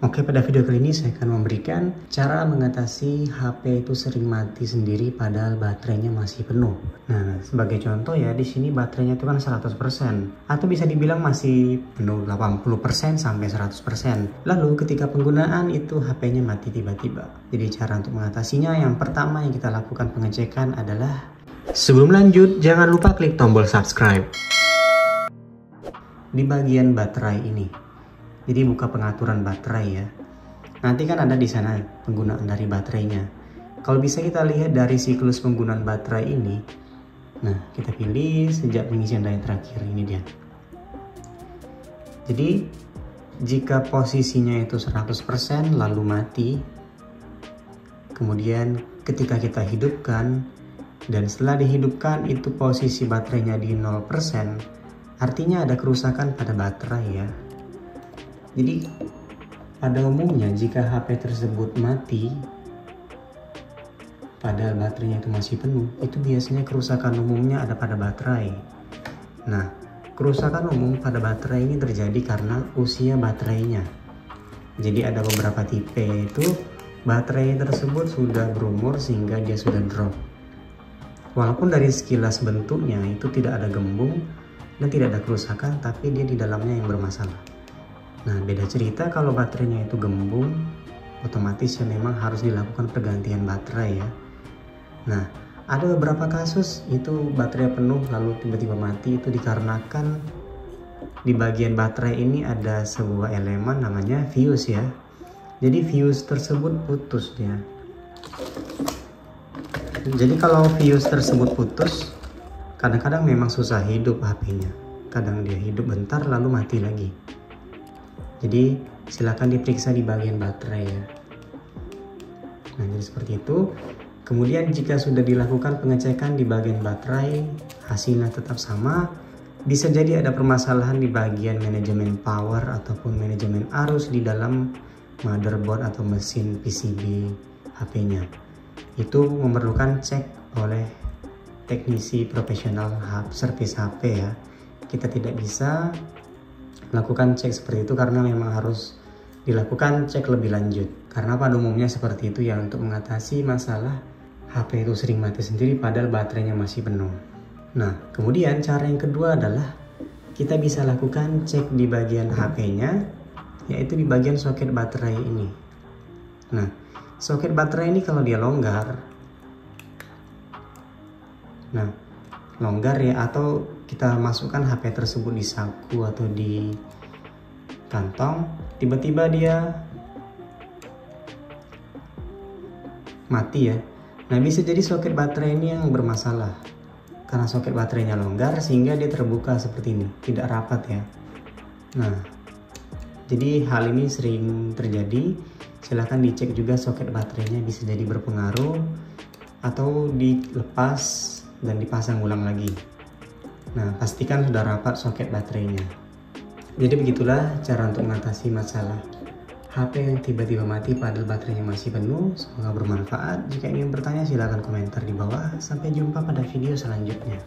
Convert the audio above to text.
Oke, pada video kali ini saya akan memberikan cara mengatasi HP itu sering mati sendiri padahal baterainya masih penuh. Nah, sebagai contoh ya, di sini baterainya itu kan 100% atau bisa dibilang masih penuh 80% sampai 100%. Lalu ketika penggunaan itu HP-nya mati tiba-tiba. Jadi cara untuk mengatasinya yang pertama yang kita lakukan pengecekan adalah sebelum lanjut jangan lupa klik tombol subscribe. Di bagian baterai ini. Jadi buka pengaturan baterai ya. Nanti kan ada di sana penggunaan dari baterainya. Kalau bisa kita lihat dari siklus penggunaan baterai ini. Nah, kita pilih sejak pengisian daya terakhir, ini dia. Jadi jika posisinya itu 100% lalu mati, kemudian ketika kita hidupkan dan setelah dihidupkan itu posisi baterainya di 0%, artinya ada kerusakan pada baterai ya. Jadi pada umumnya jika HP tersebut mati padahal baterainya itu masih penuh, itu biasanya kerusakan umumnya ada pada baterai. Nah, kerusakan umum pada baterai ini terjadi karena usia baterainya. Jadi ada beberapa tipe itu baterai tersebut sudah berumur sehingga dia sudah drop. Walaupun dari sekilas bentuknya itu tidak ada gembung dan tidak ada kerusakan, tapi dia di dalamnya yang bermasalah. Nah, beda cerita kalau baterainya itu gembung, otomatis ya memang harus dilakukan pergantian baterai ya. Nah, ada beberapa kasus itu baterai penuh lalu tiba-tiba mati, itu dikarenakan di bagian baterai ini ada sebuah elemen namanya fuse ya. Jadi fuse tersebut putus ya. Jadi kalau fuse tersebut putus, kadang-kadang memang susah hidup HP-nya. Kadang dia hidup bentar lalu mati lagi. Jadi silakan diperiksa di bagian baterai ya. Nah, jadi seperti itu. Kemudian jika sudah dilakukan pengecekan di bagian baterai, hasilnya tetap sama, bisa jadi ada permasalahan di bagian manajemen power ataupun manajemen arus di dalam motherboard atau mesin PCB HP-nya. Itu memerlukan cek oleh teknisi profesional service HP ya. Kita tidak bisa lakukan cek seperti itu karena memang harus dilakukan cek lebih lanjut. Karena pada umumnya seperti itu ya, untuk mengatasi masalah HP itu sering mati sendiri padahal baterainya masih penuh. Nah, kemudian cara yang kedua adalah kita bisa lakukan cek di bagian HP-nya, yaitu di bagian soket baterai ini. Nah, soket baterai ini kalau dia longgar, nah longgar ya, atau kita masukkan HP tersebut di saku atau di kantong, tiba-tiba dia mati ya. Nah, bisa jadi soket baterai ini yang bermasalah karena soket baterainya longgar sehingga dia terbuka seperti ini, tidak rapat ya. Nah, jadi hal ini sering terjadi. Silahkan dicek juga soket baterainya, bisa jadi berpengaruh atau dilepas dan dipasang ulang lagi. Nah, pastikan sudah rapat soket baterainya. Jadi begitulah cara untuk mengatasi masalah HP yang tiba-tiba mati padahal baterainya masih penuh. Semoga bermanfaat. Jika ingin bertanya silahkan komentar di bawah. Sampai jumpa pada video selanjutnya.